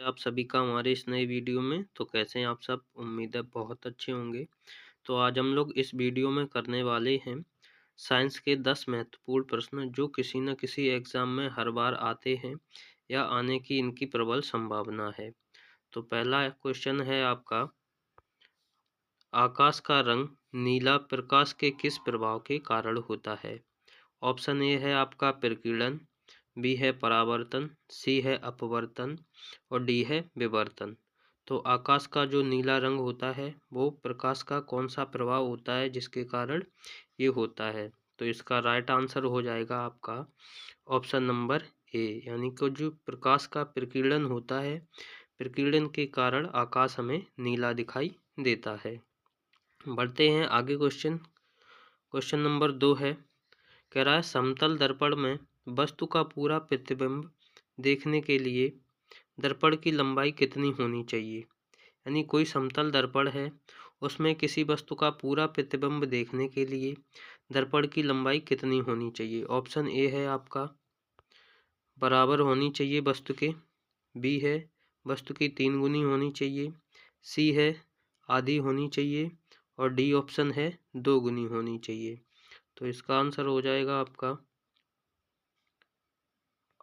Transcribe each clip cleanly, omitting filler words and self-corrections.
आप सभी का हमारे इस नए वीडियो में। तो कैसे हैं आप सब? उम्मीद है बहुत अच्छे होंगे। तो आज हम लोग इस वीडियो में करने वाले हैं साइंस के 10 महत्वपूर्ण प्रश्न जो किसी न किसी एग्जाम में हर बार आते हैं या आने की इनकी प्रबल संभावना है। तो पहला क्वेश्चन है आपका, आकाश का रंग नीला प्रकाश के किस प्रभाव के कारण होता है? ऑप्शन ए है आपका प्रकीर्णन, बी है परावर्तन, सी है अपवर्तन और डी है विवर्तन। तो आकाश का जो नीला रंग होता है वो प्रकाश का कौन सा प्रभाव होता है जिसके कारण ये होता है? तो इसका राइट आंसर हो जाएगा आपका ऑप्शन नंबर ए, यानी कि जो प्रकाश का प्रकीर्णन होता है, प्रकीर्णन के कारण आकाश हमें नीला दिखाई देता है। बढ़ते हैं आगे। क्वेश्चन नंबर 2 है, कह रहा है समतल दर्पण में वस्तु का पूरा प्रतिबिंब देखने के लिए दर्पण की लंबाई कितनी होनी चाहिए? यानी कोई समतल दर्पण है, उसमें किसी वस्तु का पूरा प्रतिबिंब देखने के लिए दर्पण की लंबाई कितनी होनी चाहिए? ऑप्शन ए है आपका बराबर होनी चाहिए वस्तु के, बी है वस्तु की 3 गुनी होनी चाहिए, सी है आधी होनी चाहिए और डी ऑप्शन है 2 गुनी होनी चाहिए। तो इसका आंसर हो जाएगा आपका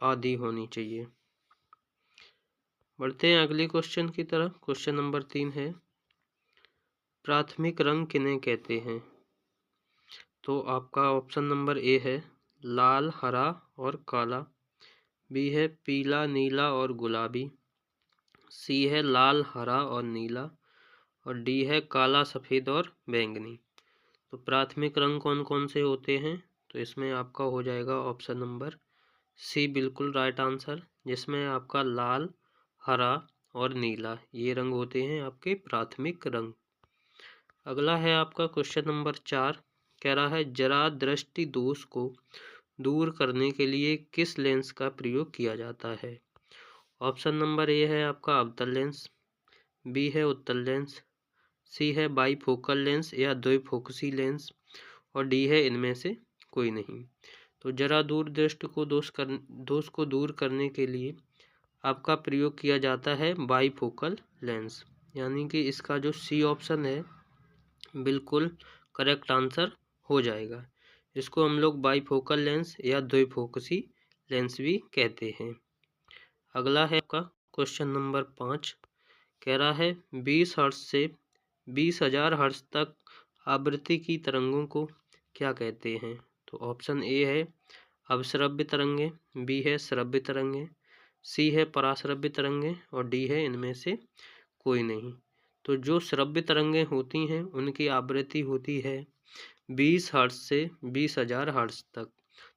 आधी होनी चाहिए। बढ़ते हैं अगले क्वेश्चन की तरफ। क्वेश्चन नंबर 3 है, प्राथमिक रंग किन्हें कहते हैं? तो आपका ऑप्शन नंबर ए है लाल, हरा और काला, बी है पीला, नीला और गुलाबी, सी है लाल, हरा और नीला और डी है काला, सफ़ेद और बैंगनी। तो प्राथमिक रंग कौन कौन से होते हैं? तो इसमें आपका हो जाएगा ऑप्शन नंबर सी बिल्कुल राइट आंसर, जिसमें आपका लाल, हरा और नीला ये रंग होते हैं आपके प्राथमिक रंग। अगला है आपका क्वेश्चन नंबर 4, कह रहा है जरा दृष्टि दोष को दूर करने के लिए किस लेंस का प्रयोग किया जाता है? ऑप्शन नंबर ए है आपका अवतल लेंस, बी है उत्तल लेंस, सी है बाईफोकल लेंस या द्विफोकसी लेंस और डी है इनमें से कोई नहीं। तो जरा दूर दृष्टि को दोष को दूर करने के लिए आपका प्रयोग किया जाता है बाईफोकल लेंस, यानी कि इसका जो सी ऑप्शन है बिल्कुल करेक्ट आंसर हो जाएगा। इसको हम लोग बाईफोकल लेंस या द्विफोकसी लेंस भी कहते हैं। अगला है आपका क्वेश्चन नंबर 5, कह रहा है 20 हर्ट्ज से 20,000 हर्ट्ज तक आवृत्ति की तरंगों को क्या कहते हैं? तो ऑप्शन ए है अवश्रव्य तरंगे, बी है श्रव्य तरंगे, सी है पराश्रव्य तरंगे और डी है इनमें से कोई नहीं। तो जो श्रव्य तरंगे होती हैं उनकी आवृत्ति होती है 20 हर्ट्ज से 20,000 हर्ट्ज तक।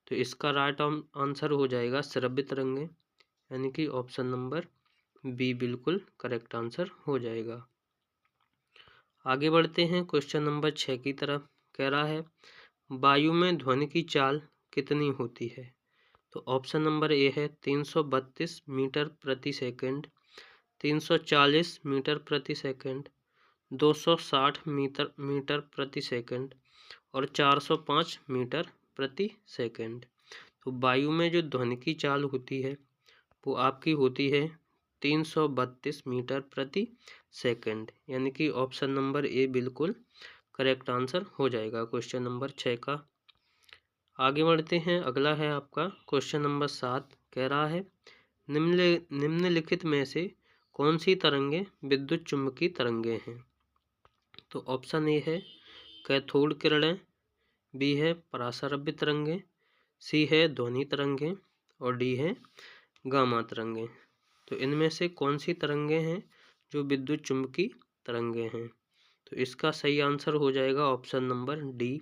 तो इसका राइट आंसर हो जाएगा श्रव्य तरंगे, यानी कि ऑप्शन नंबर बी बिल्कुल करेक्ट आंसर हो जाएगा। आगे बढ़ते हैं क्वेश्चन नंबर 6 की तरफ। कह रहा है वायु में ध्वनि की चाल कितनी होती है? तो ऑप्शन नंबर ए है 332 मीटर प्रति सेकंड, 340 मीटर प्रति सेकंड, 260 मीटर प्रति सेकंड और 405 मीटर प्रति सेकंड। तो वायु में जो ध्वनि की चाल होती है वो आपकी होती है 332 मीटर प्रति सेकंड, यानी कि ऑप्शन नंबर ए बिल्कुल करेक्ट आंसर हो जाएगा क्वेश्चन नंबर 6 का। आगे बढ़ते हैं। अगला है आपका क्वेश्चन नंबर 7, कह रहा है निम्नलिखित में से कौन सी तरंगे विद्युत चुम्बकीय तरंगे हैं? तो ऑप्शन ए है कैथोड किरणें, बी है पराश्रव्य तरंगे, सी है ध्वनि तरंगे और डी है गामा तरंगे। तो इनमें से कौन सी तरंगे हैं जो विद्युत चुम्बकीय तरंगे हैं? तो इसका सही आंसर हो जाएगा ऑप्शन नंबर डी,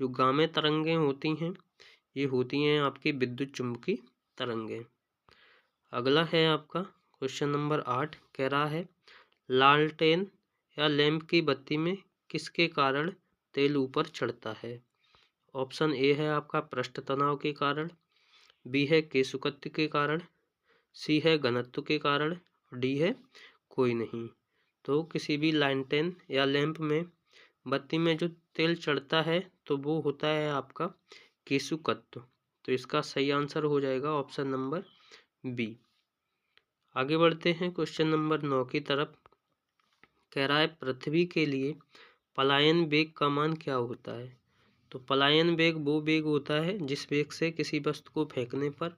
जो गामा तरंगे होती हैं ये होती हैं आपकी विद्युत चुम्बकीय तरंगे। अगला है आपका क्वेश्चन नंबर 8, कह रहा है लालटेन या लैंप की बत्ती में किसके कारण तेल ऊपर चढ़ता है? ऑप्शन ए है आपका पृष्ठ तनाव के कारण, बी है केशुकत्व के कारण, सी है घनत्व के कारण, डी है कोई नहीं। तो किसी भी लालटेन या लैंप में बत्ती में जो तेल चढ़ता है तो वो होता है आपका केशुकत्व। तो इसका सही आंसर हो जाएगा ऑप्शन नंबर बी। आगे बढ़ते हैं क्वेश्चन नंबर 9 की तरफ। कह रहा है पृथ्वी के लिए पलायन वेग का मान क्या होता है। तो पलायन वेग वो वेग होता है जिस वेग से किसी वस्तु को फेंकने पर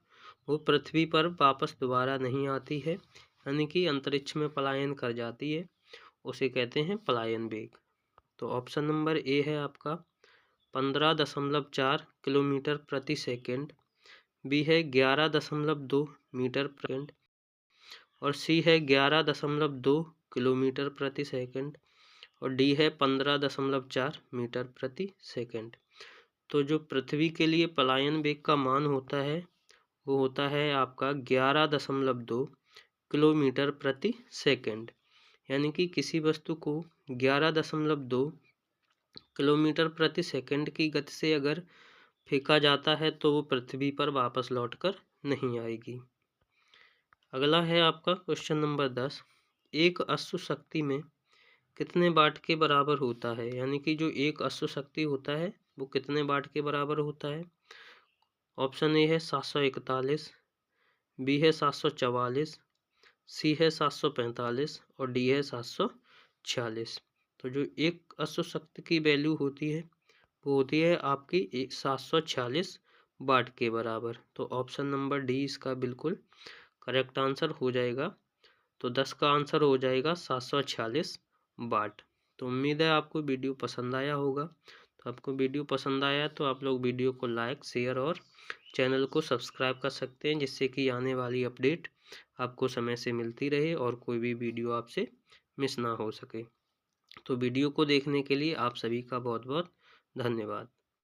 वो पृथ्वी पर वापस दोबारा नहीं आती है, यानी कि अंतरिक्ष में पलायन कर जाती है, उसे कहते हैं पलायन वेग। तो ऑप्शन नंबर ए है आपका 15.4 किलोमीटर प्रति सेकंड, बी है 11.2 मीटर प्रति सेकंड और सी है 11.2 किलोमीटर प्रति सेकंड और डी है 15.4 मीटर प्रति सेकंड। तो जो पृथ्वी के लिए पलायन वेग का मान होता है वो होता है आपका 11.2 किलोमीटर प्रति सेकंड, यानी कि किसी वस्तु को 11.2 किलोमीटर प्रति सेकंड की गति से अगर फेंका जाता है तो वो पृथ्वी पर वापस लौटकर नहीं आएगी। अगला है आपका क्वेश्चन नंबर 10। एक अश्व शक्ति में कितने वाट के बराबर होता है, यानी कि जो एक अश्व शक्ति होता है वो कितने वाट के बराबर होता है। ऑप्शन ए है 741, बी है 744, सी है 745 और डी है 746। तो जो एक अश्व शक्ति की वैल्यू होती है वो होती है आपकी 746 वाट के बराबर। तो ऑप्शन नंबर डी इसका बिल्कुल करेक्ट आंसर हो जाएगा। तो 10 का आंसर हो जाएगा 746 वाट। तो उम्मीद है आपको वीडियो पसंद आया होगा। तो आपको वीडियो पसंद आया तो आप लोग वीडियो को लाइक, शेयर और चैनल को सब्सक्राइब कर सकते हैं, जिससे कि आने वाली अपडेट आपको समय से मिलती रहे और कोई भी वीडियो आपसे मिस ना हो सके। तो वीडियो को देखने के लिए आप सभी का बहुत बहुत धन्यवाद।